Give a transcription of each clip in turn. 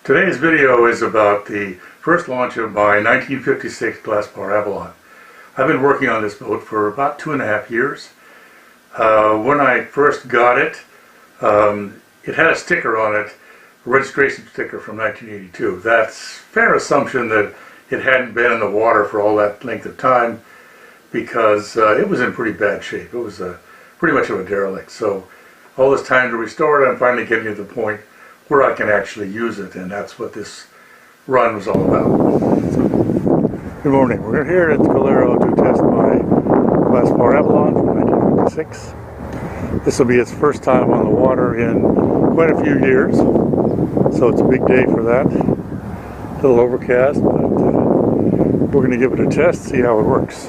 Today's video is about the first launch of my 1956 Glasspar Avalon. I've been working on this boat for about 2.5 years. When I first got it, it had a sticker on it, a registration sticker from 1982. That's fair assumption that it hadn't been in the water for all that length of time because it was in pretty bad shape. It was pretty much of a derelict. So all this time to restore it, I'm finally getting to the point where I can actually use it, and that's what this run was all about. Good morning. We're here at Colero to test my Glasspar Avalon from 1956. This will be its first time on the water in quite a few years, so it's a big day for that. A little overcast, but we're going to give it a test, see how it works.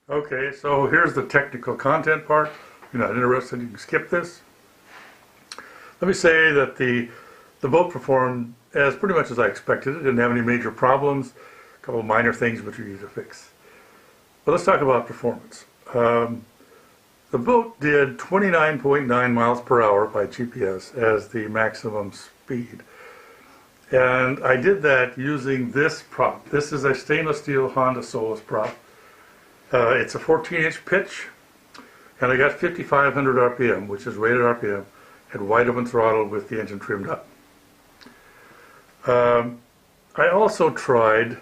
Okay, so here's the technical content part. If you're not interested, you can skip this. Let me say that the boat performed as pretty much as I expected. It didn't have any major problems, a couple of minor things which are easy to fix. But let's talk about performance. The boat did 29.9 miles per hour by GPS as the maximum speed. And I did that using this prop. This is a stainless steel Honda Solus prop. It's a 14-inch pitch, and I got 5,500 RPM, which is rated RPM, at wide open throttle with the engine trimmed up. I also tried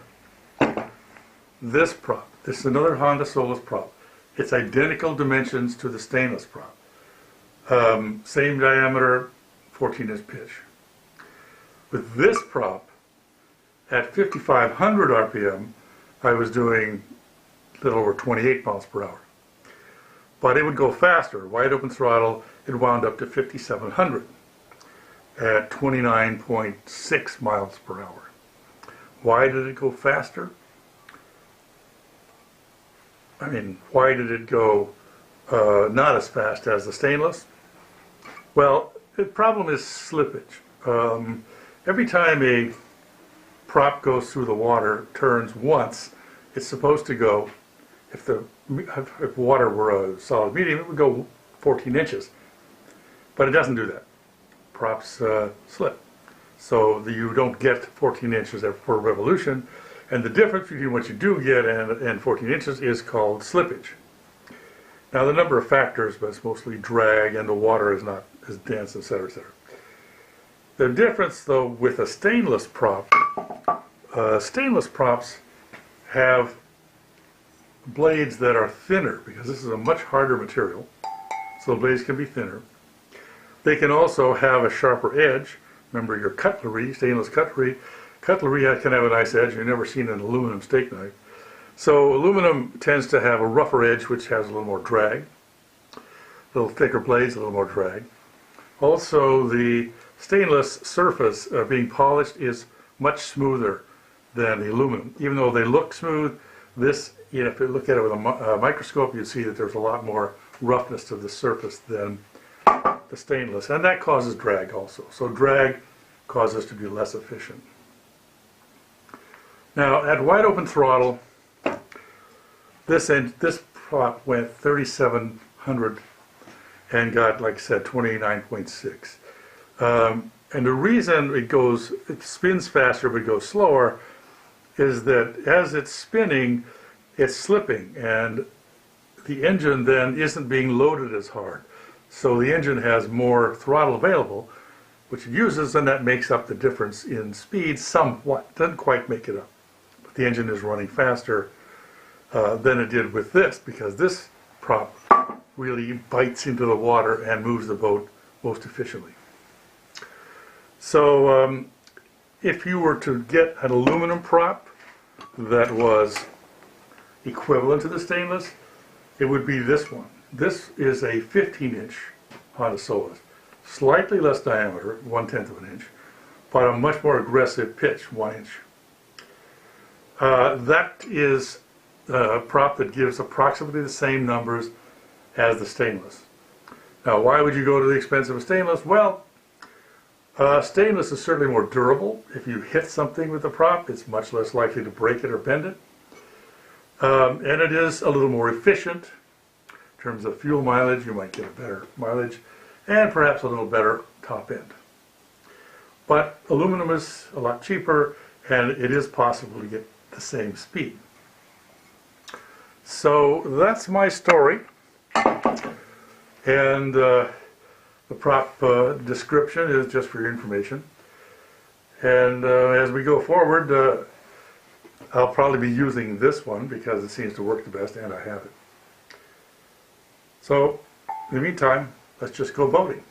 this prop. This is another Honda Solus prop. It's identical dimensions to the stainless prop. Same diameter, 14-inch pitch. With this prop, at 5,500 RPM, I was doing a little over 28 miles per hour. But it would go faster. Wide open throttle, it wound up to 5,700 at 29.6 miles per hour. Why did it go faster? I mean, why did it go not as fast as the stainless? Well, the problem is slippage. Every time a prop goes through the water, turns once, it's supposed to go, if water were a solid medium, it would go 14 inches. But it doesn't do that. Props slip. So you don't get 14 inches per revolution. And the difference between what you do get and 14 inches is called slippage. Now, the number of factors, but it's mostly drag and the water is not as dense, etc., etc. The difference, though, with a stainless prop, stainless props have blades that are thinner because this is a much harder material, so the blades can be thinner. They can also have a sharper edge. Remember, your cutlery, stainless cutlery can have a nice edge. You've never seen an aluminum steak knife. So aluminum tends to have a rougher edge, which has a little more drag. A little thicker blades, a little more drag. Also, the stainless surface being polished is much smoother than the aluminum. Even though they look smooth, this, if you look at it with a microscope, you see that there's a lot more roughness to the surface than the stainless, and that causes drag also. So drag causes to be less efficient. Now, at wide open throttle, this prop went 3,700 and got, like I said, 29.6. And the reason it spins faster but goes slower is that as it's spinning, it's slipping, and the engine then isn't being loaded as hard. So the engine has more throttle available, which it uses, and that makes up the difference in speed somewhat. Doesn't quite make it up. But the engine is running faster than it did with this, because this prop really bites into the water and moves the boat most efficiently. So if you were to get an aluminum prop that was equivalent to the stainless, it would be this one. This is a 15-inch Honda Solus, slightly less diameter, 1/10 of an inch, but a much more aggressive pitch, 1 inch. That is a prop that gives approximately the same numbers as the stainless. Now, why would you go to the expense of a stainless? Well, stainless is certainly more durable. If you hit something with the prop, it's much less likely to break it or bend it. And it is a little more efficient. In terms of fuel mileage, you might get a better mileage and perhaps a little better top end. But aluminum is a lot cheaper, and it is possible to get the same speed. So that's my story. And the prop description is just for your information. And as we go forward, I'll probably be using this one because it seems to work the best, and I have it. So, in the meantime, let's just go boating.